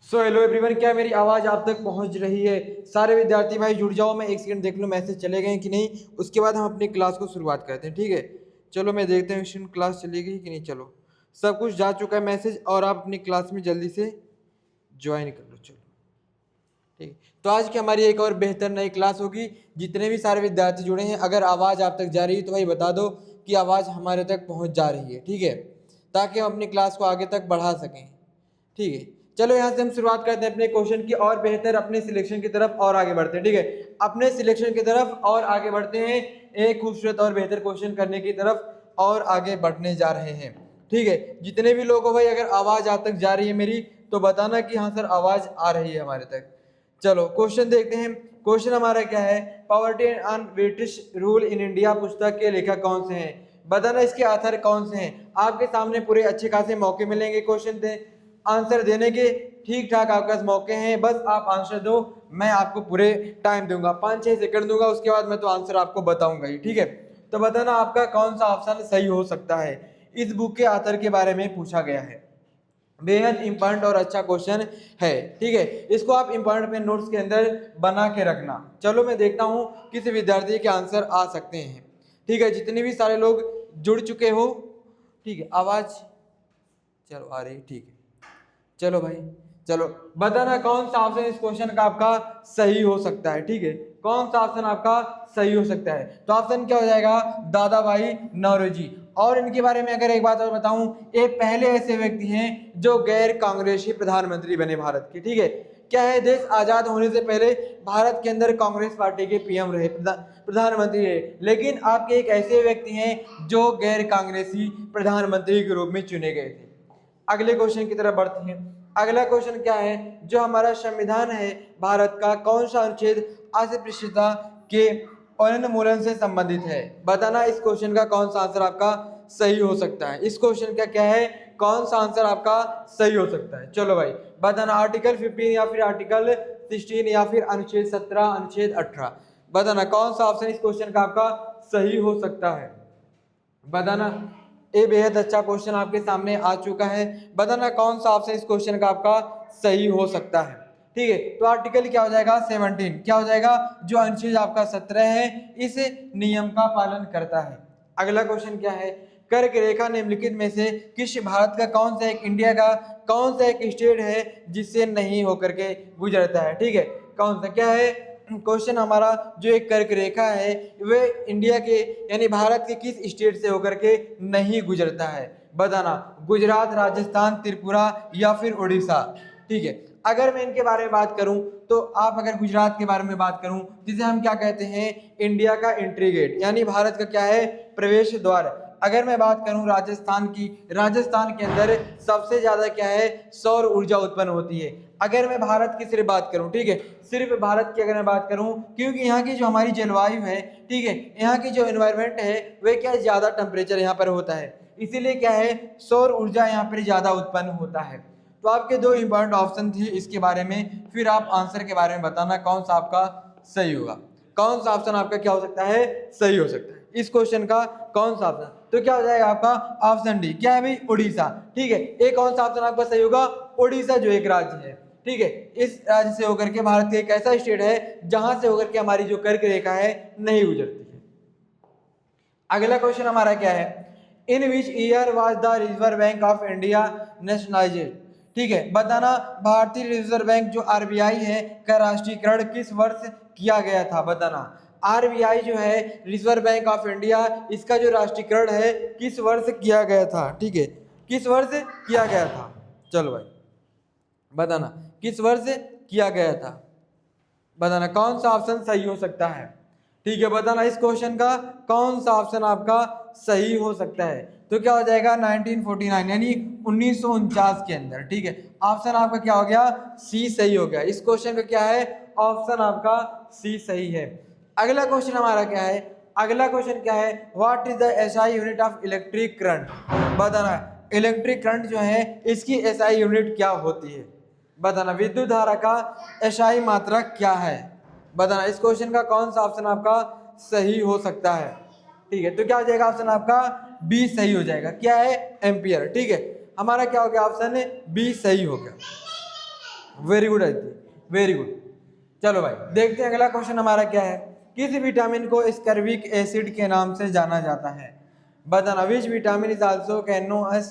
So hello everyone, क्या मेरी आवाज़ आप तक पहुंच रही है? सारे विद्यार्थी भाई जुड़ जाओ। मैं एक सेकंड देख लूँ मैसेज चले गए कि नहीं, उसके बाद हम अपनी क्लास को शुरुआत करते हैं। ठीक है, चलो मैं देखते हैं स्टूडेंट क्लास चली गई कि नहीं। चलो सब कुछ जा चुका है मैसेज, और आप अपनी क्लास में जल्दी से ज्वाइन कर लो। चलो ठीक है, तो आज की हमारी एक और बेहतर नई क्लास होगी। जितने भी सारे विद्यार्थी जुड़े हैं, अगर आवाज़ आप तक जा रही है तो भाई बता दो कि आवाज़ हमारे तक पहुँच जा रही है। ठीक है, ताकि हम अपनी क्लास को आगे तक बढ़ा सकें। ठीक है, चलो यहाँ से हम शुरुआत करते हैं अपने क्वेश्चन की, और बेहतर अपने सिलेक्शन की तरफ और आगे बढ़ते हैं। ठीक है, अपने सिलेक्शन की तरफ और आगे बढ़ते हैं, एक खूबसूरत और बेहतर क्वेश्चन करने की तरफ और आगे बढ़ने जा रहे हैं। ठीक है, जितने भी लोग हो भाई, अगर आवाज़ आप तक जा रही है मेरी तो बताना कि हाँ सर आवाज़ आ रही है हमारे तक। चलो क्वेश्चन देखते हैं। क्वेश्चन हमारा क्या है? Poverty and British rule in India पुस्तक के लेखक कौन से हैं? बताना इसके आथर कौन से हैं। आपके सामने पूरे अच्छे खासे मौके मिलेंगे क्वेश्चन दे आंसर देने के। ठीक ठाक आपके पास मौके हैं, बस आप आंसर दो। मैं आपको पूरे टाइम दूंगा, 5-6 सेकंड दूंगा, उसके बाद मैं तो आंसर आपको बताऊंगा ही। ठीक है, तो बताना आपका कौन सा ऑप्शन सही हो सकता है। इस बुक के आथर के बारे में पूछा गया है। बेहद इंपॉर्टेंट और अच्छा क्वेश्चन है। ठीक है, इसको आप इंपॉर्टेंट अपने नोट्स के अंदर बना के रखना। चलो मैं देखता हूँ किस विद्यार्थी के आंसर आ सकते हैं। ठीक है, जितने भी सारे लोग जुड़ चुके हो। ठीक है, आवाज चलो आ रही। ठीक है, चलो भाई, चलो बताना कौन सा ऑप्शन इस क्वेश्चन का आपका सही हो सकता है। ठीक है, कौन सा ऑप्शन आपका सही हो सकता है? तो ऑप्शन क्या हो जाएगा? दादा भाई नौरोजी। और इनके बारे में अगर एक बात और बताऊं, ये पहले ऐसे व्यक्ति हैं जो गैर कांग्रेसी प्रधानमंत्री बने भारत के। ठीक है, क्या है, देश आजाद होने से पहले भारत के अंदर कांग्रेस पार्टी के पीएम रहे, प्रधानमंत्री रहे, लेकिन आपके एक ऐसे व्यक्ति हैं जो गैर कांग्रेसी प्रधानमंत्री के रूप में चुने गए थे। अगले क्वेश्चन की तरफ बढ़ते हैं। अगला क्वेश्चन क्या है? जो हमारा संविधान है भारत का, कौन सा अनुच्छेद अस्पृश्यता के उन्मूलन से संबंधित है? बताना इस क्वेश्चन का कौन सा आंसर आपका सही हो सकता है। इस क्वेश्चन का क्या है, कौन सा आंसर आपका सही हो सकता है? चलो भाई बताना, आर्टिकल 15 या फिर आर्टिकल 16 या फिर अनुच्छेद 17, अनुच्छेद 18। बताना कौन सा ऑप्शन इस क्वेश्चन का आपका सही हो सकता है। बताना, ये बेहद अच्छा क्वेश्चन आपके सामने आ चुका है। बताना कौन सा ऑप्शन इस क्वेश्चन का आपका सही हो सकता है। ठीक है, तो आर्टिकल क्या हो जाएगा? 17। क्या हो जाएगा? जो अनुच्छेद आपका 17 है, इस नियम का पालन करता है। अगला क्वेश्चन क्या है? कर्क रेखा निम्नलिखित में से किस भारत का कौन सा एक, इंडिया का कौन सा एक स्टेट है जिससे नहीं होकर के गुजरता है? ठीक है, कौन सा, क्या है क्वेश्चन हमारा? जो एक कर्क रेखा है वे इंडिया के यानी भारत के किस स्टेट से होकर के नहीं गुजरता है? बताना, गुजरात, राजस्थान, त्रिपुरा या फिर उड़ीसा। ठीक है, अगर मैं इनके बारे में बात करूं तो आप अगर गुजरात के बारे में बात करूं, जिसे हम क्या कहते हैं, इंडिया का एंट्री गेट, यानी भारत का क्या है, प्रवेश द्वार। अगर मैं बात करूं राजस्थान की, राजस्थान के अंदर सबसे ज्यादा क्या है, सौर ऊर्जा उत्पन्न होती है। अगर मैं भारत की सिर्फ बात करूं, ठीक है, सिर्फ भारत की अगर मैं बात करूं, क्योंकि यहाँ की जो हमारी जलवायु है, ठीक है, यहाँ की जो एनवायरमेंट है वह क्या है, ज्यादा टेम्परेचर यहाँ पर होता है, इसीलिए क्या है, सौर ऊर्जा यहाँ पर ज्यादा उत्पन्न होता है। तो आपके दो इंपॉर्टेंट ऑप्शन थे इसके बारे में, फिर आप आंसर के बारे में बताना कौन सा आपका सही होगा। कौन सा ऑप्शन आपका क्या हो सकता है, सही हो सकता है इस क्वेश्चन का, कौन सा ऑप्शन? तो क्या हो जाएगा आपका ऑप्शन डी। क्या है भाई? उड़ीसा। ठीक है, एक कौन सा ऑप्शन आपका सही होगा? उड़ीसा जो एक राज्य है। ठीक है, इस राज्य से होकर के भारत का एक ऐसा स्टेट है जहां से होकर के हमारी जो कर्क रेखा है नहीं गुजरती है। अगला क्वेश्चन हमारा क्या है? In which year was the Reserve Bank of India nationalised? ठीक है, बताना भारतीय रिजर्व बैंक जो आरबीआई है का राष्ट्रीयकरण किस वर्ष किया गया था? बताना, आरबीआई जो है रिजर्व बैंक ऑफ इंडिया, इसका जो राष्ट्रीयकरण है किस वर्ष किया गया था? ठीक है, किस वर्ष किया गया था? चलो भाई बताना किस वर्ष किया गया था। बताना कौन सा ऑप्शन सही हो सकता है। ठीक है, बताना इस क्वेश्चन का कौन सा ऑप्शन आपका सही हो सकता है। तो क्या हो जाएगा? 1949 यानी 1949 के अंदर। ठीक है, ऑप्शन आपका क्या हो गया? सी सही हो गया। इस क्वेश्चन का क्या है? ऑप्शन आपका सी सही है। अगला क्वेश्चन हमारा क्या है? अगला क्वेश्चन क्या है? What is the SI unit of electric current? बताना, इलेक्ट्रिक करंट जो है इसकी एसआई यूनिट क्या होती है? बताना, विद्युत धारा का एसआई मात्रा क्या है? बताना, इस क्वेश्चन का कौन सा ऑप्शन आपका सही हो सकता है। ठीक है, तो क्या हो जाएगा? ऑप्शन आपका बी सही हो जाएगा। क्या है? एम्पियर। ठीक है, हमारा क्या हो गया? ऑप्शन बी सही हो गया। Very good Aditi, very good. चलो भाई देखते हैं अगला क्वेश्चन हमारा क्या है। किस विटामिन को स्कर्विक एसिड के नाम से जाना जाता है? बताना। Which vitamin is also can know as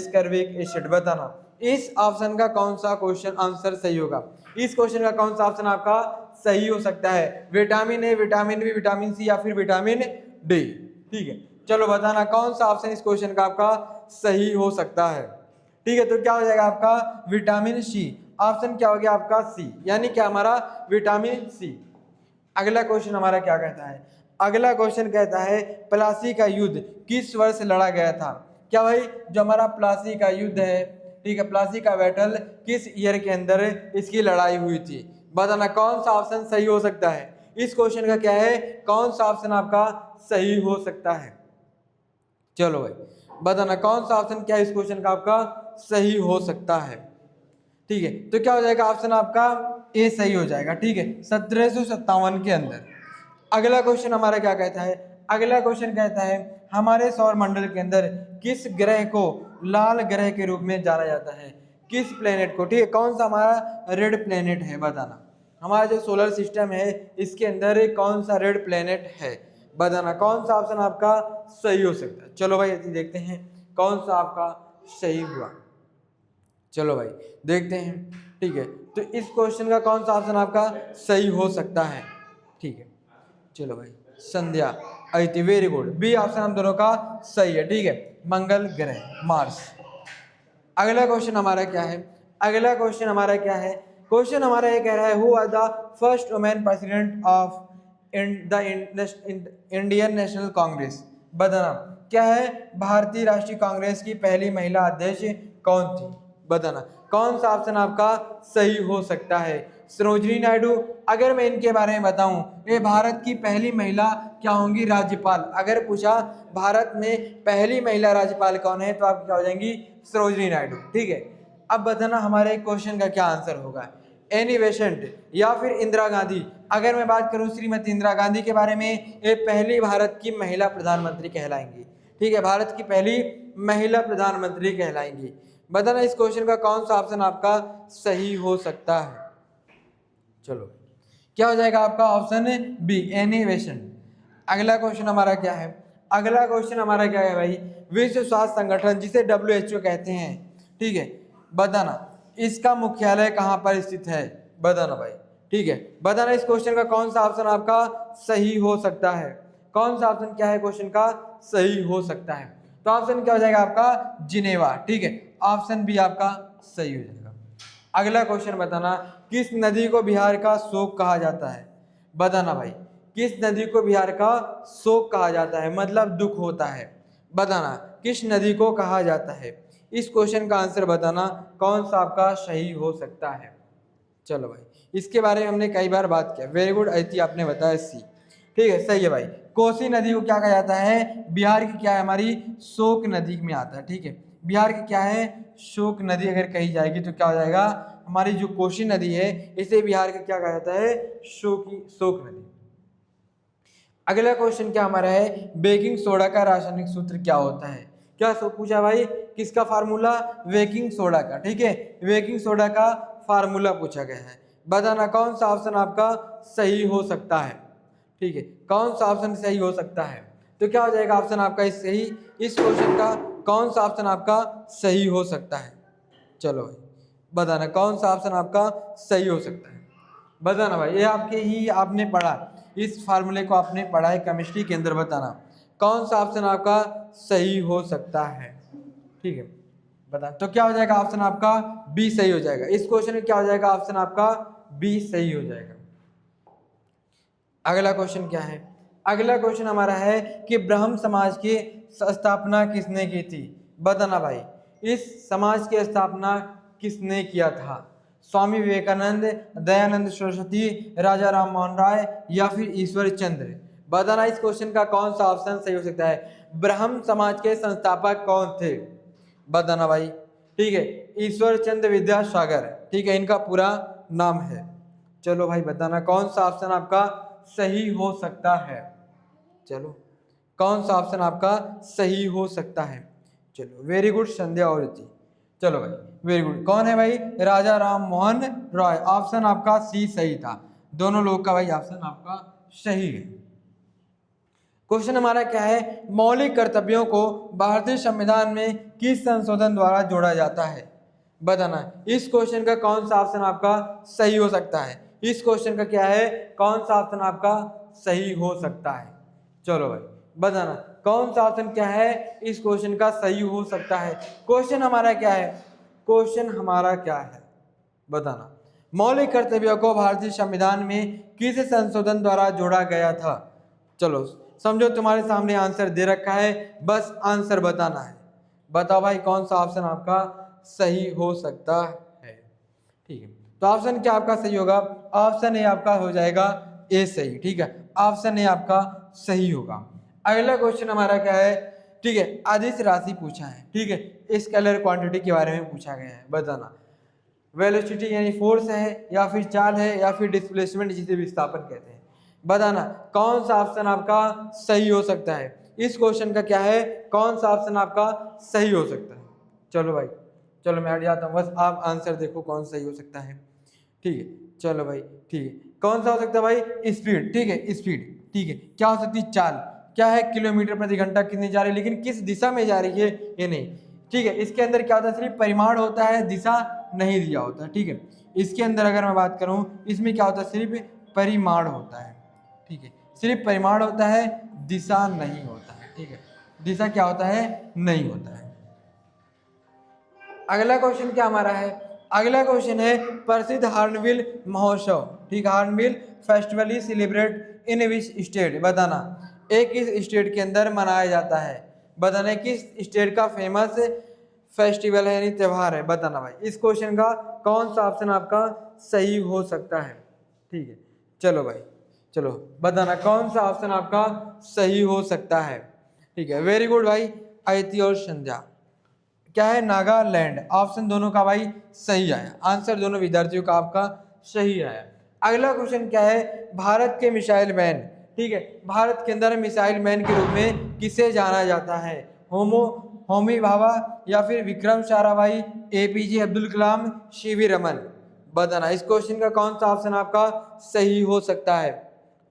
ascorbic acid? बताना। इस ऑप्शन का कौन सा क्वेश्चन आंसर सही होगा? इस क्वेश्चन का कौन सा ऑप्शन आपका सही हो सकता है? Vitamin A, vitamin B, vitamin C या फिर विटामिन डी? ठीक है, चलो बताना कौन सा ऑप्शन इस क्वेश्चन का आपका सही हो सकता है। ठीक है, तो क्या हो जाएगा आपका विटामिन सी। ऑप्शन क्या हो गया आपका सी, यानी क्या हमारा विटामिन सी। अगला क्वेश्चन हमारा क्या कहता है? अगला क्वेश्चन कहता है प्लासी का युद्ध किस वर्ष लड़ा गया था? क्या भाई जो हमारा प्लासी का युद्ध है, ठीक है, प्लासी का बैटल किस ईयर के अंदर इसकी लड़ाई हुई थी? बताना कौन सा ऑप्शन सही हो सकता है। इस क्वेश्चन का क्या है, कौन सा ऑप्शन आपका सही हो सकता है? चलो भाई बताना कौन सा ऑप्शन क्या है इस क्वेश्चन का आपका सही हो सकता है। ठीक है, तो क्या हो जाएगा ऑप्शन आपका ए सही हो जाएगा। ठीक है, 1757 के अंदर। अगला क्वेश्चन हमारा क्या कहता है? अगला क्वेश्चन कहता है हमारे सौर मंडल के अंदर किस ग्रह को लाल ग्रह के रूप में जाना जाता है? किस प्लेनेट को? ठीक है, कौन सा हमारा रेड प्लेनेट है? बताना। हमारा जो सोलर सिस्टम है इसके अंदर कौन सा रेड प्लेनेट है? बताना कौन सा ऑप्शन आपका सही हो सकता है। चलो भाई देखते हैं कौन सा आपका सही हुआ। चलो भाई देखते हैं। ठीक है, तो इस क्वेश्चन का कौन सा ऑप्शन आपका सही हो सकता है? ठीक है, चलो भाई Sandhya, Aditi, very good. B option हम दोनों का सही है। ठीक है, मंगल ग्रह, मार्स। अगला क्वेश्चन हमारा क्या है? अगला क्वेश्चन हमारा क्या है? क्वेश्चन हमारा ये कह रहा है who are the first women president of the Indian National Congress? बताना क्या है भारतीय राष्ट्रीय कांग्रेस की पहली महिला अध्यक्ष कौन थी? बताना कौन सा ऑप्शन आपका सही हो सकता है। सरोजिनी नायडू, अगर मैं इनके बारे में बताऊं, ये भारत की पहली महिला क्या होंगी? राज्यपाल। अगर पूछा भारत में पहली महिला राज्यपाल कौन है तो आप क्या हो जाएंगी? सरोजिनी नायडू। ठीक है, अब बताना हमारे क्वेश्चन का क्या आंसर होगा। एनी बेसेंट या फिर इंदिरा गांधी। अगर मैं बात करूं श्रीमती इंदिरा गांधी के बारे में, ये पहली भारत की महिला प्रधानमंत्री कहलाएंगी। ठीक है, भारत की पहली महिला प्रधानमंत्री कहलाएंगी। बताना इस क्वेश्चन का कौन सा ऑप्शन आपका सही हो सकता है। चलो क्या हो जाएगा आपका ऑप्शन बी, एनी बेसेंट। अगला क्वेश्चन हमारा क्या है? अगला क्वेश्चन हमारा क्या है भाई? विश्व स्वास्थ्य संगठन जिसे WHO कहते हैं, ठीक है, बताना इसका मुख्यालय कहाँ पर स्थित है? बताना भाई। ठीक है, बताना इस क्वेश्चन का कौन सा ऑप्शन आपका सही हो सकता है। कौन सा ऑप्शन क्या है क्वेश्चन का सही हो सकता है? तो ऑप्शन क्या हो जाएगा आपका जिनेवा। ठीक है, ऑप्शन बी आपका सही हो जाएगा। अगला क्वेश्चन बताना किस नदी को बिहार का शोक कहा जाता है? बताना भाई किस नदी को बिहार का शोक कहा जाता है, मतलब दुख होता है। बताना किस नदी को कहा जाता है। इस क्वेश्चन का आंसर बताना कौन सा आपका सही हो सकता है। चलो भाई इसके बारे में हमने कई बार बात किया। वेरी गुड अदिति, आपने बताया सी। ठीक है, सही है भाई। कोसी नदी को क्या कहा जाता है? बिहार की क्या है हमारी शोक नदी में आता है। ठीक है, बिहार की क्या है शोक नदी अगर कही जाएगी तो क्या हो जाएगा हमारी जो कोसी नदी है इसे बिहार का क्या कहा जाता है? शोक नदी। अगला क्वेश्चन क्या हमारा है? बेकिंग सोडा का रासायनिक सूत्र क्या होता है? क्या पूछा भाई? किसका फार्मूला? बेकिंग सोडा का। ठीक है, बेकिंग सोडा का फार्मूला पूछा गया है। बताना कौन सा ऑप्शन आपका सही हो सकता है। ठीक है, कौन सा ऑप्शन सही हो सकता है? तो क्या हो जाएगा ऑप्शन आपका इस सही इस क्वेश्चन का कौन सा ऑप्शन आपका सही हो सकता है? चलो भाई बताना कौन सा ऑप्शन आपका सही हो सकता है। बताना भाई, ये आपके ही आपने पढ़ा, इस फार्मूले को आपने पढ़ा है केमिस्ट्री के अंदर। बताना कौन सा ऑप्शन आपका सही हो सकता है। ठीक है, बता तो क्या हो जाएगा ऑप्शन आपका बी सही हो जाएगा। इस क्वेश्चन में क्या हो जाएगा ऑप्शन आपका बी सही हो जाएगा। अगला क्वेश्चन क्या है? अगला क्वेश्चन हमारा है कि ब्रह्म समाज की स्थापना किसने की थी? बताना भाई इस समाज की स्थापना किसने किया था? स्वामी विवेकानंद, दयानंद सरस्वती, राजा राम मोहन राय या फिर ईश्वर चंद्र? बताना इस क्वेश्चन का कौन सा ऑप्शन सही हो सकता है। ब्रह्म समाज के संस्थापक कौन थे? बताना भाई। ठीक है, ईश्वर चंद्र विद्यासागर, ठीक है, इनका पूरा नाम है। चलो भाई बताना कौन सा ऑप्शन आपका सही हो सकता है। चलो कौन सा ऑप्शन आपका सही हो सकता है। चलो वेरी गुड संध्या और रीति। चलो भाई वेरी गुड। कौन है भाई? राजा राम मोहन रॉय। ऑप्शन आपका सी सही था। दोनों लोग का भाई ऑप्शन आपका सही है। क्वेश्चन हमारा क्या है? मौलिक कर्तव्यों को भारतीय संविधान में किस संशोधन द्वारा जोड़ा जाता है? बताना। इस क्वेश्चन का कौन सा ऑप्शन आपका सही हो सकता है? इस क्वेश्चन का क्या है? कौन सा ऑप्शन आपका सही हो सकता है? चलो भाई बताना कौन सा ऑप्शन क्या है इस क्वेश्चन का सही हो सकता है। क्वेश्चन हमारा क्या है? क्वेश्चन हमारा क्या है बताना। मौलिक कर्तव्यों को भारतीय संविधान में किस संशोधन द्वारा जोड़ा गया था? चलो समझो तुम्हारे सामने आंसर दे रखा है, बस आंसर बताना है। बताओ भाई कौन सा ऑप्शन आपका सही हो सकता है। ठीक है, तो ऑप्शन क्या आपका सही होगा? ऑप्शन ए आपका हो जाएगा ए सही। ठीक है, ऑप्शन ए आपका सही होगा। अगला क्वेश्चन हमारा क्या है? ठीक है, अदिश राशि पूछा है। ठीक है, स्केलर क्वांटिटी के बारे में पूछा गया है। बताना वेलोसिटी यानी फोर्स है, या फिर चाल है, या फिर डिस्प्लेसमेंट जिसे विस्थापन कहते हैं। बताना कौन सा ऑप्शन आपका सही हो सकता है। इस क्वेश्चन का क्या है? कौन सा ऑप्शन आपका सही हो सकता है? चलो भाई चलो मैं हट जाता हूँ, बस आप आंसर देखो कौन सही हो सकता है। ठीक है, चलो भाई ठीक है। कौन सा हो सकता है भाई? स्पीड। ठीक है, स्पीड। ठीक है, क्या हो सकती है? चाल। क्या है? किलोमीटर प्रति घंटा कितनी जा रही है, लेकिन किस दिशा में जा रही है ये नहीं। ठीक है, इसके अंदर क्या होता है? सिर्फ परिमाण होता है, दिशा नहीं दिया होता। ठीक है, इसके अंदर अगर मैं बात करूं, इसमें क्या होता है? सिर्फ परिमाण होता है। ठीक है, सिर्फ परिमाण होता है, दिशा नहीं होता है। ठीक है, दिशा क्या होता है? नहीं होता है। अगला क्वेश्चन क्या हमारा है? अगला क्वेश्चन है प्रसिद्ध हार्नबिल महोत्सव। ठीक, hornbill festival is celebrate in which state? बताना एक किस स्टेट के अंदर मनाया जाता है। बताना किस स्टेट का फेमस फेस्टिवल है यानी त्यौहार है। बताना भाई इस क्वेश्चन का कौन सा ऑप्शन आपका सही हो सकता है। ठीक है, चलो भाई चलो बताना कौन सा ऑप्शन आपका सही हो सकता है। ठीक है, वेरी गुड भाई। अयति और संध्या क्या है? नागालैंड। ऑप्शन दोनों का भाई सही आया, आंसर दोनों विद्यार्थियों का आपका सही आया। अगला क्वेश्चन क्या है? भारत के मिसाइल मैन। ठीक है, भारत के अंदर मिसाइल मैन के रूप में किसे जाना जाता है? होमी भाभा, या फिर विक्रम साराभाई, एपीजे अब्दुल कलाम, सीवी रमन। बताना इस क्वेश्चन का कौन सा ऑप्शन आपका सही हो सकता है।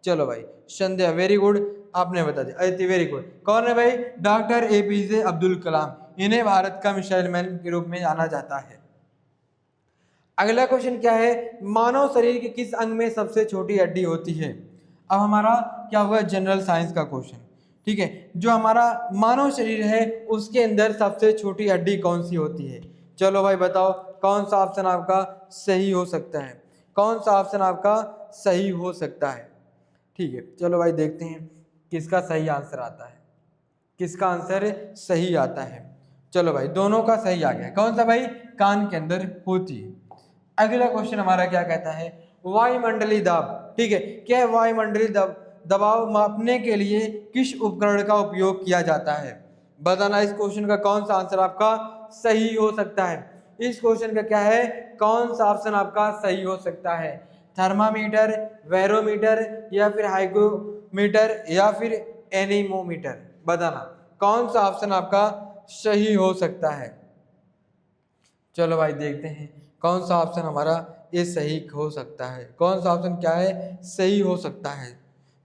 चलो भाई संध्या वेरी गुड, आपने बता दिया। Aditi very good. कौन है भाई? Doctor APJ Abdul Kalam. इन्हें भारत का मिसाइल मैन के रूप में जाना जाता है। अगला क्वेश्चन क्या है? मानव शरीर के किस अंग में सबसे छोटी हड्डी होती है? अब हमारा क्या हुआ? जनरल साइंस का क्वेश्चन। ठीक है, जो हमारा मानव शरीर है उसके अंदर सबसे छोटी हड्डी कौन सी होती है? चलो भाई बताओ कौन सा ऑप्शन आपका सही हो सकता है। कौन सा ऑप्शन आपका सही हो सकता है? ठीक है, चलो भाई देखते हैं किसका सही आंसर आता है, किसका आंसर सही आता है। चलो भाई दोनों का सही आ गया। कौन सा भाई? कान के अंदर होती है। अगला क्वेश्चन हमारा क्या कहता है? वायुमंडलीय दाब। ठीक है, क्या है? वायुमंडलीय दबाव मापने के लिए किस उपकरण का उपयोग किया जाता है? बताना इस क्वेश्चन का कौन सा आंसर आपका सही हो सकता है। इस क्वेश्चन का क्या है? कौन सा ऑप्शन आपका सही हो सकता है? थर्मामीटर, बैरोमीटर, या फिर हाइग्रोमीटर, या फिर एनीमोमीटर। बताना कौन सा ऑप्शन आपका सही हो सकता है। चलो भाई देखते हैं कौन सा ऑप्शन हमारा ये सही हो सकता है। कौन सा ऑप्शन क्या है? सही हो सकता है।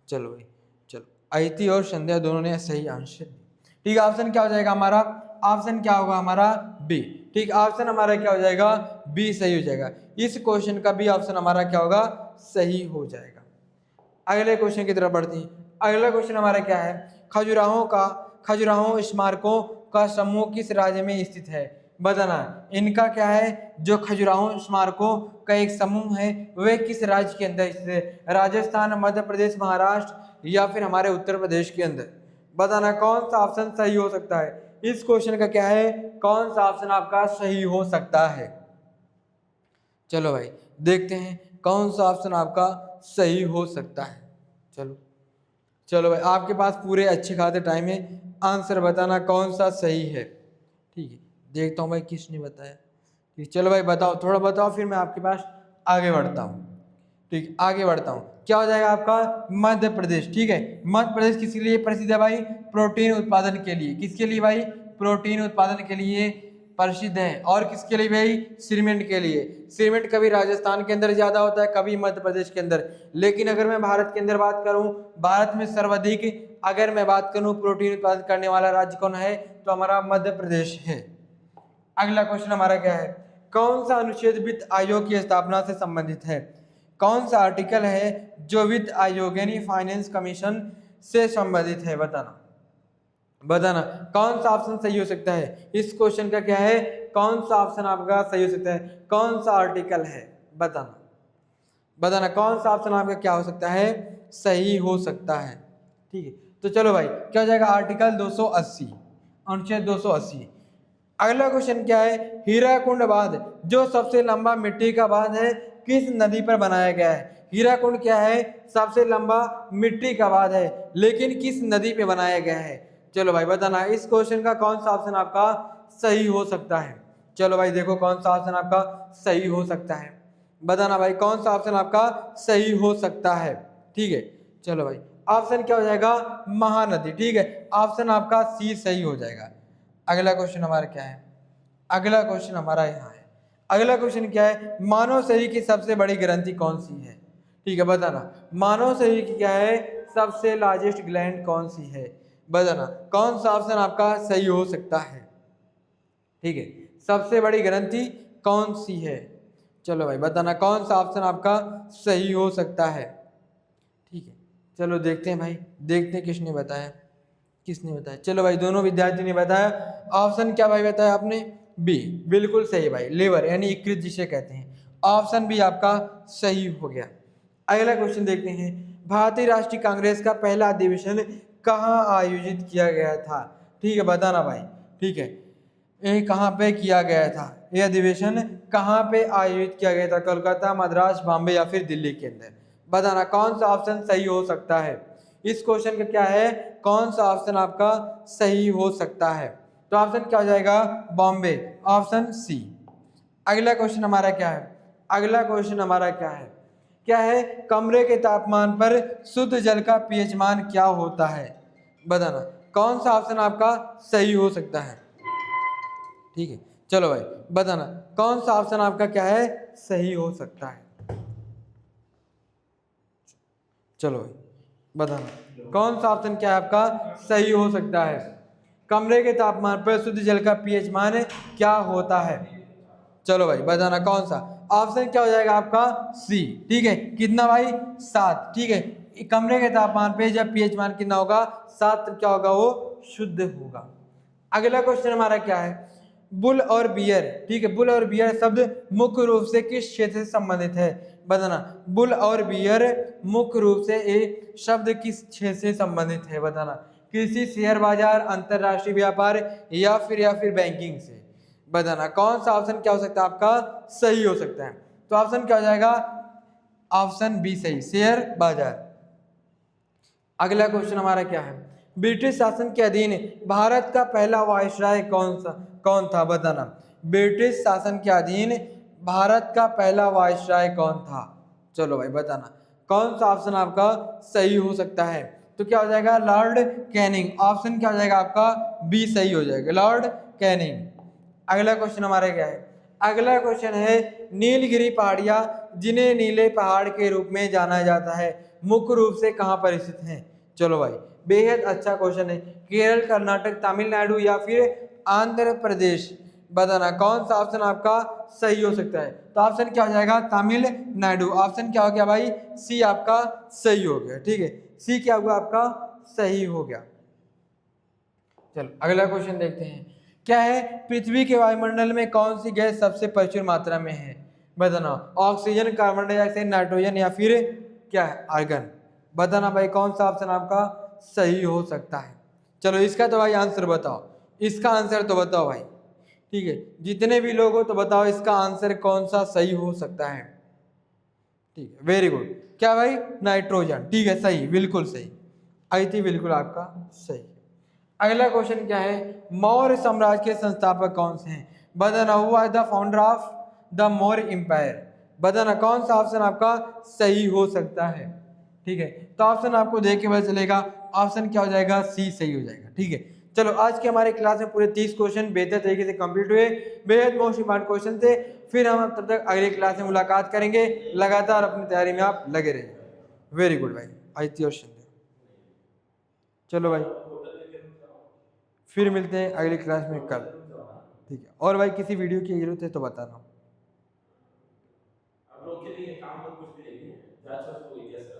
चलो भाई चलो, अयति और संध्या दोनों ने सही आंसर दिया। ठीक है, ऑप्शन क्या हो जाएगा हमारा? ऑप्शन क्या होगा हमारा? बी। ठीक, ऑप्शन हमारा क्या हो जाएगा? बी सही हो जाएगा। इस क्वेश्चन का भी ऑप्शन हमारा क्या होगा? सही हो जाएगा। अगले क्वेश्चन की तरफ बढ़ती हैं। अगला क्वेश्चन हमारा क्या है? खजुराहो स्मारकों का समूह किस राज्य में स्थित है? बताना इनका क्या है? जो खजुराहो स्मारकों का एक समूह है वह किस राज्य के अंदर स्थित है? राजस्थान, मध्य प्रदेश, महाराष्ट्र, या फिर हमारे उत्तर प्रदेश के अंदर। बताना कौन सा ऑप्शन सही हो सकता है। इस क्वेश्चन का क्या है? कौन सा ऑप्शन आपका सही हो सकता है। चलो भाई देखते हैं कौन सा ऑप्शन आपका सही हो सकता है। चलो चलो भाई आपके पास पूरे अच्छे खासे टाइम है, आंसर बताना कौन सा सही है। ठीक है, देखता हूँ भाई किसने बताया। ठीक, चलो भाई बताओ, थोड़ा बताओ, फिर मैं आपके पास आगे बढ़ता हूँ। ठीक, आगे बढ़ता हूँ। क्या हो जाएगा आपका? मध्य प्रदेश। ठीक है, मध्य प्रदेश किसके लिए प्रसिद्ध है भाई? प्रोटीन उत्पादन के लिए। किसके लिए भाई? प्रोटीन उत्पादन के लिए प्रसिद्ध हैं। और किसके लिए भाई? सीमेंट के लिए। सीमेंट कभी राजस्थान के अंदर ज़्यादा होता है, कभी मध्य प्रदेश के अंदर। लेकिन अगर मैं भारत के अंदर बात करूं, भारत में सर्वाधिक अगर मैं बात करूं प्रोटीन उत्पादन करने वाला राज्य कौन है, तो हमारा मध्य प्रदेश है। अगला क्वेश्चन हमारा क्या है? कौन सा अनुच्छेद वित्त आयोग की स्थापना से संबंधित है? कौन सा आर्टिकल है जो वित्त आयोग यानी फाइनेंस कमीशन से संबंधित है? बताना कौन सा ऑप्शन सही हो सकता है। इस क्वेश्चन का क्या है, कौन सा ऑप्शन आपका सही हो सकता है, कौन सा आर्टिकल है? बताना कौन सा ऑप्शन आपका क्या हो सकता है, सही हो सकता है। ठीक है, तो चलो भाई क्या हो जाएगा? आर्टिकल 280, अनुच्छेद 280। अगला क्वेश्चन क्या है? हीराकुंड बांध जो सबसे लंबा मिट्टी का बांध है किस नदी पर बनाया गया है? हीराकुंड क्या है? सबसे लंबा मिट्टी का बांध है, लेकिन किस नदी पे बनाया गया है? चलो भाई बताना इस क्वेश्चन का कौन सा ऑप्शन आपका सही हो सकता है। चलो भाई देखो कौन सा ऑप्शन आपका सही हो सकता है। बताना भाई कौन सा ऑप्शन आपका सही हो सकता है। ठीक है, चलो भाई ऑप्शन क्या हो जाएगा? महानदी। ठीक है, ऑप्शन आपका सी सही हो जाएगा। अगला क्वेश्चन हमारा क्या है? अगला क्वेश्चन हमारा यहाँ है। अगला क्वेश्चन क्या है? मानव शरीर की सबसे बड़ी ग्रंथि कौन सी है? ठीक है, बताना मानव शरीर की क्या है सबसे लार्जेस्ट ग्लैंड कौन सी है? बताना कौन सा ऑप्शन आपका सही हो सकता है। ठीक है, सबसे बड़ी ग्रंथि कौन सी है? चलो भाई बताना कौन सा ऑप्शन आपका सही हो सकता है। ठीक है, चलो देखते हैं भाई, देखते हैं किसने बताया, किसने बताया। चलो भाई दोनों विद्यार्थी ने बताया। ऑप्शन क्या भाई बताया आपने? बी, बिल्कुल सही भाई, लेवर यानी यकृत जिसे कहते हैं। ऑप्शन बी आपका सही हो गया। अगला क्वेश्चन देखते हैं। भारतीय राष्ट्रीय कांग्रेस का पहला अधिवेशन कहाँ आयोजित किया गया था? ठीक है, बताना भाई। ठीक है, ये कहाँ पे किया गया था? ये अधिवेशन कहाँ पे आयोजित किया गया था? कोलकाता, मद्रास, बॉम्बे या फिर दिल्ली के अंदर? बताना कौन सा ऑप्शन सही हो सकता है। इस क्वेश्चन का क्या है, कौन सा ऑप्शन आपका सही हो सकता है? तो ऑप्शन क्या हो जाएगा? Bombay, option C. अगला क्वेश्चन हमारा क्या है? अगला क्वेश्चन हमारा क्या है? क्या है? कमरे के तापमान पर शुद्ध जल का पीएच मान क्या होता है? बताना कौन सा ऑप्शन आपका सही हो सकता है। ठीक है, चलो भाई बताना कौन सा ऑप्शन आपका क्या है सही हो सकता है। चलो भाई बताना कौन सा ऑप्शन क्या है आपका सही हो सकता है। कमरे के तापमान पर शुद्ध जल का पीएच मान क्या होता है? चलो भाई बताना कौन सा ऑप्शन क्या हो जाएगा आपका? सी। ठीक है, कितना भाई? 7। ठीक है, कमरे के तापमान पे जब पीएच मान कितना होगा? 7, तब क्या होगा? वो शुद्ध होगा। अगला क्वेश्चन हमारा क्या है? बुल और बियर। ठीक है, बुल और बियर शब्द मुख्य रूप से किस क्षेत्र से संबंधित है? बताना बुल और बियर मुख्य रूप से ये शब्द किस क्षेत्र से संबंधित है? बताना कृषि, शेयर बाजार, अंतरराष्ट्रीय व्यापार या फिर बैंकिंग से? बताना कौन सा ऑप्शन क्या हो सकता है आपका सही हो सकता है। तो ऑप्शन क्या हो जाएगा? ऑप्शन बी सही, शेयर बाजार। अगला क्वेश्चन हमारा क्या है? ब्रिटिश शासन के अधीन भारत का पहला वायसराय कौन था? बताना ब्रिटिश शासन के अधीन भारत का पहला वायसराय कौन था? चलो भाई बताना कौन सा ऑप्शन आपका सही हो सकता है। तो क्या हो जाएगा? Lord Canning. ऑप्शन क्या हो जाएगा आपका? बी सही हो जाएगा, लॉर्ड कैनिंग। अगला क्वेश्चन हमारा क्या है? अगला क्वेश्चन है नीलगिरी पहाड़ियां जिन्हें नीले पहाड़ के रूप में जाना जाता है मुख्य रूप से कहाँ पर स्थित हैं? चलो भाई बेहद अच्छा क्वेश्चन है। केरल, कर्नाटक, तमिलनाडु या फिर आंध्र प्रदेश? बताना कौन सा ऑप्शन आपका सही हो सकता है। तो ऑप्शन क्या हो जाएगा? तमिलनाडु। ऑप्शन क्या हो गया भाई? सी आपका सही हो गया। ठीक है, सी क्या हुआ आपका? सही हो गया। चलो अगला क्वेश्चन देखते हैं। क्या है? पृथ्वी के वायुमंडल में कौन सी गैस सबसे प्रचुर मात्रा में है? बताना ऑक्सीजन, कार्बन डाइऑक्साइड, नाइट्रोजन या फिर क्या है? आर्गन? बताना भाई कौन सा ऑप्शन आपका सही हो सकता है। चलो इसका तो भाई आंसर बताओ, इसका आंसर तो बताओ भाई। ठीक है, जितने भी लोग हो तो बताओ इसका आंसर कौन सा सही हो सकता है। ठीक है, वेरी गुड। क्या भाई? नाइट्रोजन। ठीक है, सही, बिल्कुल सही। आई थी बिल्कुल आपका सही। अगला क्वेश्चन क्या है? मौर्य साम्राज्य के संस्थापक कौन से हैं? बताना who are the founder of the Maurya empire? बताना कौन सा ऑप्शन आपका सही हो सकता है। ठीक है, तो ऑप्शन आपको देख के पता चलेगा। ऑप्शन क्या हो जाएगा? सी सही हो जाएगा। ठीक है, चलो आज के हमारे क्लास में पूरे 30 क्वेश्चन बेहतर तरीके से कंप्लीट हुए, बेहद मोस्ट इंपॉर्टेंट क्वेश्चन थे। फिर हम तब तक अगली क्लास में मुलाकात करेंगे, लगातार अपनी तैयारी में आप लगे रहिए। वेरी गुड भाई, आयती और शिंदे। चलो भाई फिर मिलते हैं अगली क्लास में कल, ठीक है। और भाई किसी वीडियो की जरूरत है तो बताना। आप लोग के लिए काम तो कुछ भी नहीं है, जांच वाच कोई कैसा